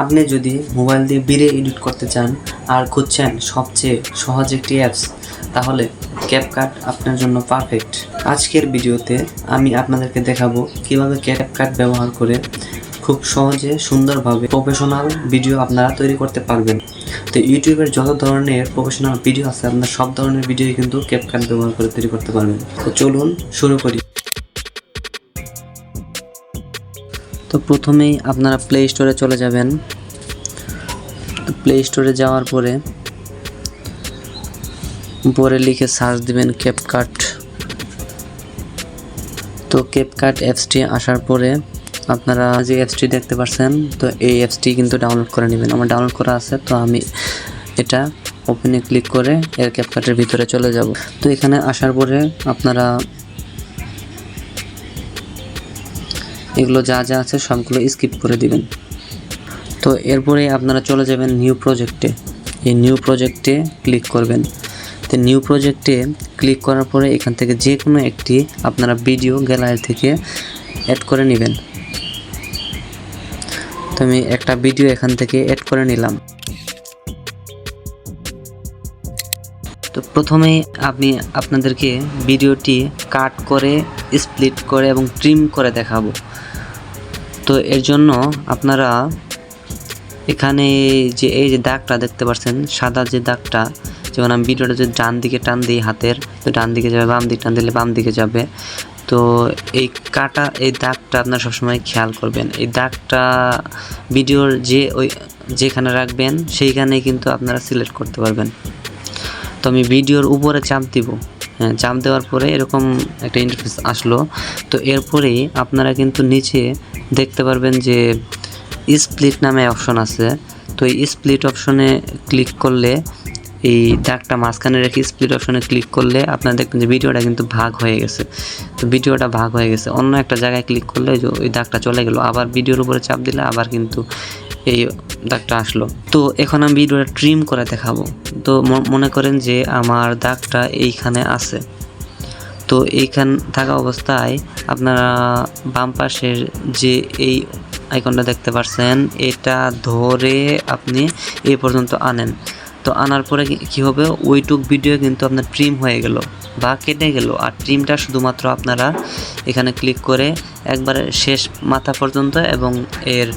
আপনি যদি মোবাইল দিয়ে ভিডিও এডিট করতে চান আর খুঁজছেন সবচেয়ে সহজ একটি অ্যাপস, তাহলে ক্যাপকাট আপনার জন্য পারফেক্ট। আজকের ভিডিওতে আমি আপনাদেরকে দেখাবো কিভাবে ক্যাপকাট ব্যবহার করে খুব সহজে সুন্দরভাবে প্রফেশনাল ভিডিও আপনারা তৈরি করতে পারবেন। তো ইউটিউবের যত ধরনের প্রফেশনাল ভিডিও আছে, আপনার সব ধরনের ভিডিও কিন্তু ক্যাপকাট ব্যবহার করে তৈরি করতে পারবেন। তো চলুন শুরু করি। তো প্রথমেই আপনারা প্লে স্টোরে চলে যাবেন। প্লে স্টোরে যাওয়ার পরে লিখে সার্চ দিবেন ক্যাপকাট। তো ক্যাপকাট অ্যাপসটি আসার পরে আপনারা যে অ্যাপসটি দেখতে পাচ্ছেন, তো এই অ্যাপসটি কিন্তু ডাউনলোড করে নেবেন। আমার ডাউনলোড করা আছে, তো আমি এটা ওপেনে ক্লিক করে এর ক্যাপকাটের ভিতরে চলে যাব। তো এখানে আসার পরে আপনারা এগুলো যা যা আছে সবগুলো স্কিপ করে দিবেন। তো এরপরে আপনারা চলে যাবেন নিউ প্রজেক্টে। এই নিউ প্রজেক্টে ক্লিক করবেন। তো নিউ প্রজেক্টে ক্লিক করার পরে এখান থেকে যে কোনো একটি আপনারা ভিডিও গ্যালারি থেকে অ্যাড করে নেবেন। তো আমি একটা ভিডিও এখান থেকে অ্যাড করে নিলাম। তো প্রথমেই আমি আপনাদেরকে ভিডিওটি কাট করে, স্প্লিট করে এবং ট্রিম করে দেখাবো। তো এর জন্য আপনারা এখানে যে এই যে দাগটা দেখতে পাচ্ছেন, সাদা যে দাগটা, যেমন আমি ভিডিওটা যদি ডান দিকে টান দিই হাতের, তো ডান দিকে যাবে, বাম দিকে টান দিলে বাম দিকে যাবে। তো এই কাটা এই দাগটা আপনারা সবসময় খেয়াল করবেন। এই দাগটা ভিডিওর যেখানে রাখবেন সেইখানেই কিন্তু আপনারা সিলেক্ট করতে পারবেন। তো আমি ভিডিওর উপরে চাপ দিব। চাপ দেওয়ার পরে এরকম একটা ইন্টারফেস আসলো। তো এরপরেই আপনারা কিন্তু নিচে দেখতে পারবেন যে স্প্লিট নামে অপশন আছে। তো এই স্প্লিট অপশনে ক্লিক করলে, এই দাগটা মাঝখানে রেখে স্প্লিট অপশনে ক্লিক করলে আপনারা দেখবেন যে ভিডিওটা কিন্তু ভাগ হয়ে গেছে। তো ভিডিওটা ভাগ হয়ে গেছে, অন্য একটা জায়গায় ক্লিক করলে ওই দাগটা চলে গেল। আবার ভিডিওর উপরে চাপ দিলে আবার কিন্তু এই দাগটা আসলো। তো এখন আমি ভিডিওটা ট্রিম করে দেখাবো। তো মনে করেন যে আমার দাগটা এইখানে আছে। তো এইখান থাকা অবস্থায় আপনারা বাম পাশের যে এই আইকনটা দেখতে পাচ্ছেন, এটা ধরে আপনি এই পর্যন্ত আনেন। তো আনার পরে কি হবে, ওইটুক ভিডিও কিন্তু আপনার ট্রিম হয়ে গেল বা কেটে গেল। আর ট্রিমটা শুধুমাত্র আপনারা এখানে ক্লিক করে একবারে শেষ মাথা পর্যন্ত এবং এর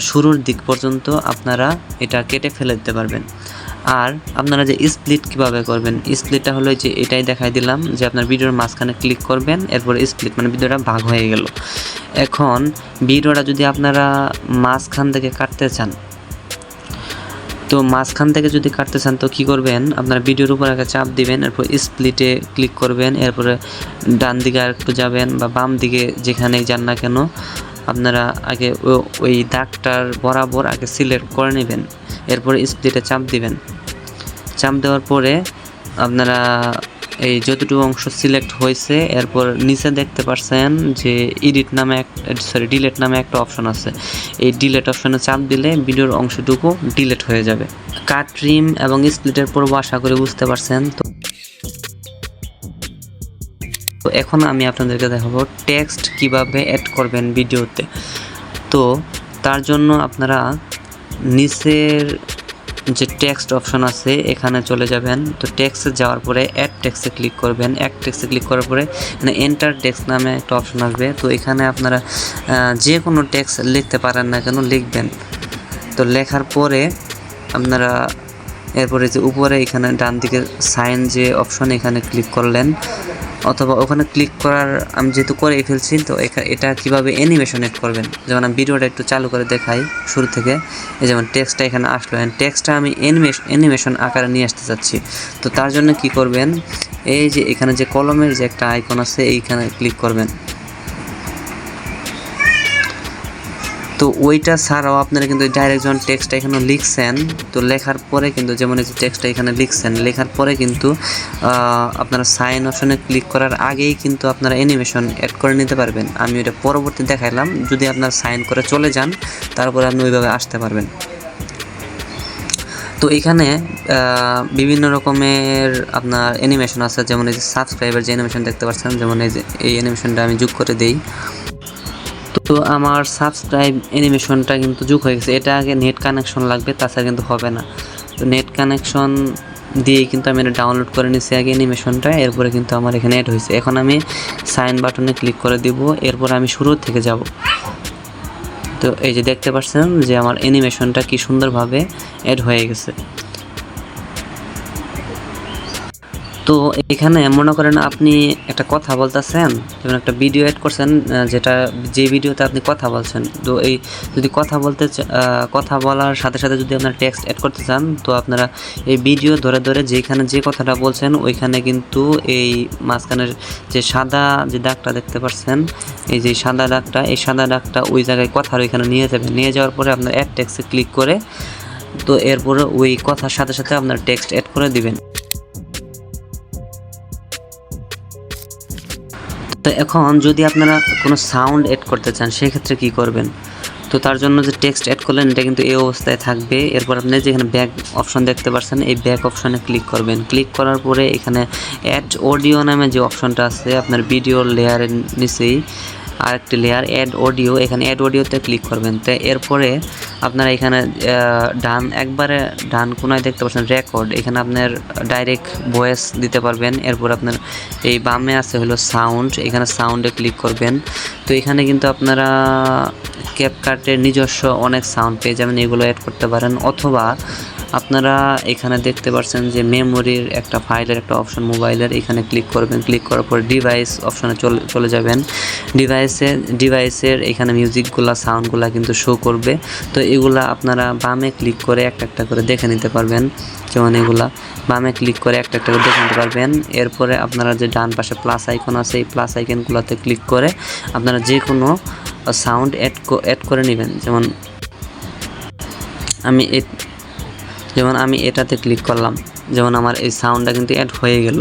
শুরুর দিক পর্যন্ত আপনারা এটা কেটে ফেলে দিতে পারবেন। আর আপনারা যে স্প্লিট কিভাবে করবেন, স্প্লিটটা হলো যে এটাই দেখাই দিলাম যে আপনার ভিডিওর মাঝখানে ক্লিক করবেন, এরপরে স্প্লিট মানে ভিডিওটা ভাগ হয়ে গেল। এখন ভিডিওটা যদি আপনারা মাঝখান থেকে কাটতে চান, তো মাঝখান থেকে যদি কাটতে চান তো কী করবেন, আপনারা ভিডিওর উপর একটা চাপ দিবেন, এরপর স্প্লিটে ক্লিক করবেন, এরপরে ডান দিকে আর একটু যাবেন বা বাম দিকে যেখানেই যান না কেন, আপনারা আগে ওই দাগটার বরাবর আগে সিলেক্ট করে নেবেন। এরপরে স্প্লিটে চাপ দিবেন। চাপ দেওয়ার পরে আপনারা এই যতটুকু অংশ সিলেক্ট হয়েছে, এরপর নিচে দেখতে পাচ্ছেন যে ডিলেট নামে একটা অপশন আছে। এই ডিলেট অপশনে চাপ দিলে ভিডিওর অংশটুকু ডিলেট হয়ে যাবে। কাট, ট্রিম এবং স্প্লিটের পর্ব আশা করে বুঝতে পারছেন। তো এখন আমি আপনাদেরকে দেখাবো টেক্সট কিভাবে অ্যাড করবেন ভিডিওতে। তো তার জন্য আপনারা নিচের যে টেক্সট অপশন আছে এখানে চলে যাবেন। তো টেক্সটে যাওয়ার পরে অ্যাড টেক্সটে ক্লিক করবেন। অ্যাড টেক্সটে ক্লিক করার পরে এখানে এন্টার টেক্সট নামে একটা অপশন আসবে। তো এখানে আপনারা যে কোনো টেক্সট লিখতে পারেন না কেন, লিখবেন। তো লেখার পরে আপনারা এরপরে যে উপরে এখানে ডান দিকে সাইন যে অপশন, এখানে ক্লিক করলেন, অথবা ওখানে ক্লিক করার আমি যেহেতু করে ফেলছি, তো এটা কিভাবে অ্যানিমেশন এড করবেন, যেমন আমি ভিডিওটা একটু চালু করে দেখাই শুরু থেকে। এই যেমন টেক্সটটা এখানে আসলো, টেক্সটটা আমি অ্যানিমেশন আকারে নিয়ে আসতে চাচ্ছি। তো তার জন্য কি করবেন, এই যে এখানে যে কলমের যে একটা আইকন আছে এইখানে ক্লিক করবেন। তো ওইটা ছাড়াও আপনারা কিন্তু ডাইরেক্ট যখন টেক্সটটা এখানে লিখছেন, তো লেখার পরে কিন্তু যেমন এই যে টেক্সটটা এখানে লিখছেন, লেখার পরে কিন্তু আপনারা সাইন অপশনে ক্লিক করার আগেই কিন্তু আপনারা অ্যানিমেশন অ্যাড করে নিতে পারবেন। আমি ওইটা পরবর্তী দেখাইলাম। যদি আপনারা সাইন করে চলে যান, তারপরে আপনি ওইভাবে আসতে পারবেন। তো এখানে বিভিন্ন রকমের আপনার অ্যানিমেশন আছে, যেমন এই যে সাবস্ক্রাইবার যে অ্যানিমেশন দেখতে পাচ্ছেন, যেমন এই যে এই অ্যানিমেশনটা আমি যোগ করে দেই। তো তো আমার সাবস্ক্রাইব অ্যানিমেশনটা কিন্তু যোগ হয়ে গেছে। এটা আগে নেট কানেকশন লাগবে, তাছাড়া কিন্তু হবে না। তো নেট কানেকশন দিয়ে কিন্তু আমি এটা ডাউনলোড করে নিচ্ছি আগে অ্যানিমেশনটা, এরপরে কিন্তু আমার এখানে অ্যাড হয়েছে। এখন আমি সাইন বাটনে ক্লিক করে দিব, এরপর আমি শুরু থেকে যাব। তো এই যে দেখতে পাচ্ছেন যে আমার অ্যানিমেশনটা কি সুন্দরভাবে অ্যাড হয়ে গেছে। তো এখানে মনে করেন আপনি একটা কথা বলতেছেন, যেমন একটা ভিডিও অ্যাড করছেন, যে ভিডিওতে আপনি কথা বলছেন। তো এই যদি কথা বলার সাথে সাথে যদি আপনার টেক্সট অ্যাড করতে চান, তো আপনারা এই ভিডিও ধরে ধরে যেখানে যে কথাটা বলছেন ওইখানে কিন্তু এই মাঝখানের যে সাদা যে দাগটা দেখতে পাচ্ছেন, এই যে সাদা দাগটা, এই সাদা দাগটা ওই জায়গায় কথার ওইখানে নিয়ে যাবেন। নিয়ে যাওয়ার পরে আপনার অ্যাড টেক্সটে ক্লিক করে, তো এরপরে ওই কথার সাথে সাথে আপনার টেক্সট অ্যাড করে দিবেন। তো এখন যদি আপনারা কোনো সাউন্ড অ্যাড করতে চান, সেক্ষেত্রে কি করবেন? তো তার জন্য যে টেক্সট অ্যাড করলেন এটা কিন্তু এই অবস্থায় থাকবে। এরপর আপনি যেখানে ব্যাক অপশন দেখতে পাচ্ছেন, এই ব্যাক অপশনে ক্লিক করবেন। ক্লিক করার পরে এখানে অ্যাড অডিও নামে যে অপশনটা আছে আপনার ভিডিওর লেয়ারের নিচেই আরেকটি লেয়ার অ্যাড অডিও, এখানে অ্যাড অডিওতে ক্লিক করবেন। তো এরপরে আপনারা এখানে একবারে ডান কোনায় দেখতে পাচ্ছেন রেকর্ড, এখানে আপনার ডাইরেক্ট ভয়েস দিতে পারবেন। এরপর আপনার এই বামে আছে হলো সাউন্ড, এখানে সাউন্ডে ক্লিক করবেন। তো এখানে কিন্তু আপনারা ক্যাপকাটের নিজস্ব অনেক সাউন্ড পেয়ে যাবেন, এগুলো অ্যাড করতে পারেন। অথবা আপনারা এখানে দেখতে পাচ্ছেন যে মেমোরির একটা ফাইলের একটা অপশন মোবাইলের, এখানে ক্লিক করবেন। ক্লিক করার পর ডিভাইস অপশনে চলে যাবেন। ডিভাইসের এখানে মিউজিকগুলা সাউন্ডগুলা কিন্তু শো করবে। তো এগুলা আপনারা বামে ক্লিক করে একটা একটা করে দেখে নিতে পারবেন। যেমন এগুলা বামে ক্লিক করে একটা একটা করে দেখে নিতে পারবেন। এরপরে আপনারা যে ডান পাশে প্লাস আইকন আছে, এই প্লাস আইকনগুলোতে ক্লিক করে আপনারা যে কোনো সাউন্ড অ্যাড করে নেবেন। যেমন আমি এটাতে ক্লিক করলাম, যেমন আমার এই সাউন্ডটা কিন্তু অ্যাড হয়ে গেল।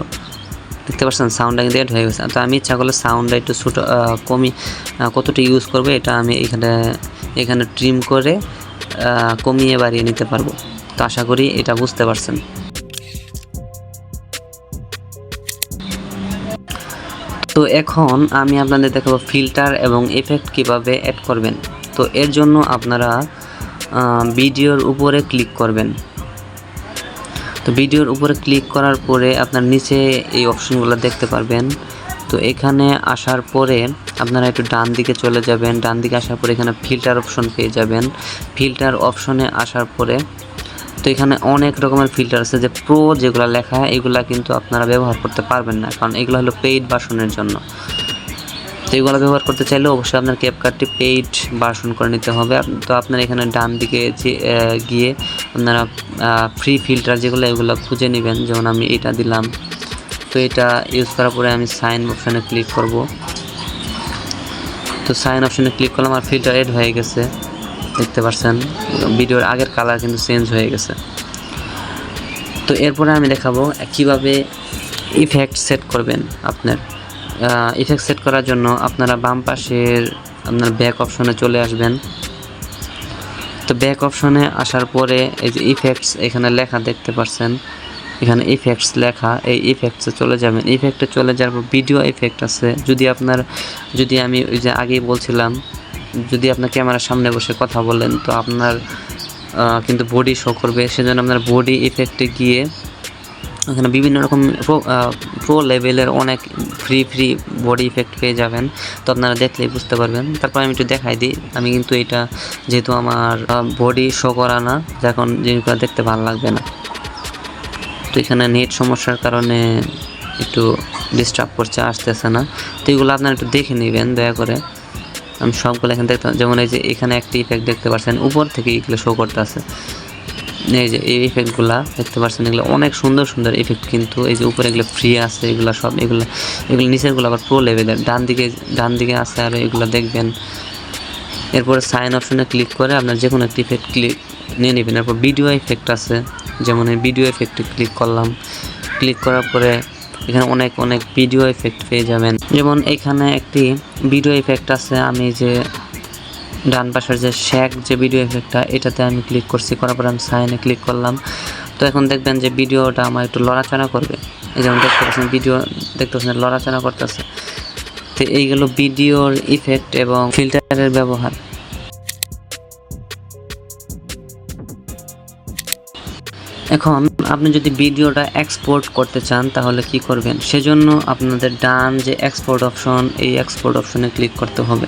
দেখতে পাচ্ছেন সাউন্ডটা কিন্তু অ্যাড হয়ে গেছে। তো আমি ইচ্ছা করলে সাউন্ডটা একটু ছোটো কতটা ইউজ করবো এটা আমি এখানে ট্রিম করে কমিয়ে বাড়িয়ে নিতে পারবো। তো আশা করি এটা বুঝতে পারছেন। তো এখন আমি আপনাদের দেখাবো ফিল্টার এবং এফেক্ট কিভাবে অ্যাড করবেন। তো এর জন্য আপনারা ভিডিওর উপরে ক্লিক করবেন। তো ভিডিওর উপরে ক্লিক করার পরে আপনার নিচে এই অপশনগুলো দেখতে পারবেন। তো এখানে আসার পরে আপনারা একটু ডান দিকে চলে যাবেন। ডান দিকে আসার পরে এখানে ফিল্টার অপশন পেয়ে যাবেন। ফিল্টার অপশনে আসার পরে তো এখানে অনেক রকমের ফিল্টার আছে, যে প্রো যেগুলো লেখা এগুলা কিন্তু আপনারা ব্যবহার করতে পারবেন না, কারণ এগুলো হলো পেইড ভার্সনের জন্য। তো এগুলো ব্যবহার করতে চাইলে অবশ্যই আপনার ক্যাপকাটটি পেইড ভার্সন করে নিতে হবে। তো আপনার এখানে ডান দিকে গিয়ে আপনারা ফ্রি ফিল্টার যেগুলো এগুলো খুঁজে নেবেন। যেমন আমি এটা দিলাম। তো এটা ইউজ করার পরে আমি সাইন অপশানে ক্লিক করব। তো সাইন অপশানে ক্লিক করলাম, আর ফিল্টার এড হয়ে গেছে। দেখতে পাচ্ছেন ভিডিওর আগের কালার কিন্তু চেঞ্জ হয়ে গেছে। তো এরপরে আমি দেখাবো কিভাবে ইফেক্ট সেট করবেন। আপনার ইফেক্ট সেট করার জন্য আপনারা বাম পাশের আপনার ব্যাক অপশনে চলে আসবেন। তো ব্যাক অপশনে আসার পরে এই যে ইফেক্টস এখানে লেখা দেখতে পাচ্ছেন, এখানে ইফেক্টস লেখা, এই ইফেক্টসে চলে যাবেন। ইফেক্টে চলে যাওয়ার পর ভিডিও ইফেক্ট আছে। যদি আমি ওই যে আগেই বলছিলাম, যদি আপনার ক্যামেরার সামনে বসে কথা বলেন তো আপনার কিন্তু বডি শো করবে, সেজন্য আপনার বডি ইফেক্টে গিয়ে এখানে বিভিন্ন রকম প্রো লেভেলের অনেক ফ্রি বডি ইফেক্ট পেয়ে যাবেন। তো আপনারা দেখলেই বুঝতে পারবেন। তারপর আমি একটু দেখাই দিই। আমি কিন্তু এটা যেহেতু আমার বডি শো করা না, যখন জিনিসগুলো দেখতে ভালো লাগবে না। তো এখানে নেট সমস্যার কারণে একটু ডিস্টার্ব করছে, আসতেছে না। তো এগুলো আপনারা একটু দেখে নেবেন দয়া করে। আমি সবগুলো এখানে দেখতে, যেমন এই যে এখানে একটি ইফেক্ট দেখতে পাচ্ছেন উপর থেকে এগুলো শো করতে আছে। এই যে এই ইফেক্টগুলা দেখতে পাচ্ছেন, এগুলো অনেক সুন্দর ইফেক্ট, কিন্তু এই যে উপরে এগুলো ফ্রি আছে, এগুলো সব এগুলো নিচেরগুলো আবার প্রো লেভেলের। ডান দিকে আছে আর এগুলো দেখবেন। এরপরে সাইন অপশনে ক্লিক করে আপনার যে কোনো একটি ইফেক্ট নিয়ে নেবেন। এরপর ভিডিও ইফেক্ট আছে, যেমন এই ভিডিও ইফেক্টে ক্লিক করলাম। ক্লিক করার পরে এখানে অনেক ভিডিও ইফেক্ট পেয়ে যাবেন। যেমন এখানে একটি ভিডিও ইফেক্ট আছে, আমি যে ডান পাশের যে শ্যাক যে ভিডিও ইফেক্টটা, এটাতে আমি ক্লিক করছি। করার পর আমি সাইনে ক্লিক করলাম। তো এখন দেখবেন যে ভিডিওটা আমার একটু লড়াচড়া করবে। এই যেমন দেখতে পাচ্ছেন ভিডিও দেখতে পাচ্ছেন লড়াচড়া করতেছে। তো এইগুলো ভিডিওর ইফেক্ট এবং ফিল্টারের ব্যবহার। এখন আপনি যদি ভিডিওটা এক্সপোর্ট করতে চান তাহলে কি করবেন, সেজন্য আপনাদের ডান যে এক্সপোর্ট অপশন, এই এক্সপোর্ট অপশনে ক্লিক করতে হবে।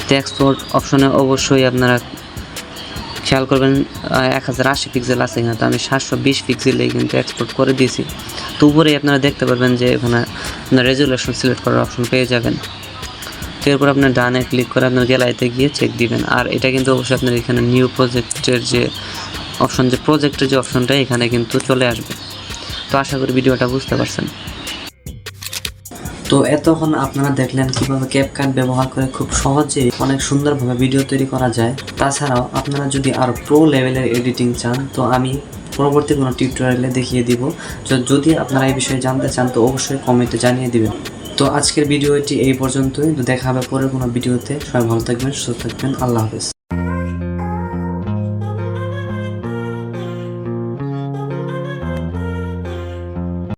তো এক্সপোর্ট অপশনে অবশ্যই আপনারা খেয়াল করবেন 1080 পিক্সেল আছে কিনা। তো আমি 720 পিক্সেলেই কিন্তু এক্সপোর্ট করে দিয়েছি। তো উপরেই আপনারা দেখতে পারবেন যে এখানে আপনার রেজুলেশন সিলেক্ট করার অপশন পেয়ে যাবেন। তো এরপর আপনার ডানে ক্লিক করে আপনার গ্যালারিতে গিয়ে চেক দিবেন। আর এটা কিন্তু অবশ্যই আপনার এখানে নিউ প্রজেক্টের যে অপশন, যে প্রজেক্টের যে অপশনটা এখানে কিন্তু চলে আসবে। তো আশা করি ভিডিওটা বুঝতে পারছেন। তো এতক্ষণ আপনারা দেখলেন কিভাবে ক্যাপকাট ব্যবহার করে খুব সহজে অনেক সুন্দরভাবে ভিডিও তৈরি করা যায়। তাছাড়াও আপনারা যদি আরও প্রো লেভেলের এডিটিং চান তো আমি পরবর্তী কোনো টিউটোরিয়ালে দেখিয়ে দিব। যদি আপনারা এই বিষয়ে জানতে চান তো অবশ্যই কমেন্টে জানিয়ে দিবেন। তো আজকের ভিডিওটি এই পর্যন্তই। দেখা হবে পরের কোনো ভিডিওতে। সবাই ভালো থাকবেন, সুস্থ থাকবেন। আল্লাহ হাফেজ।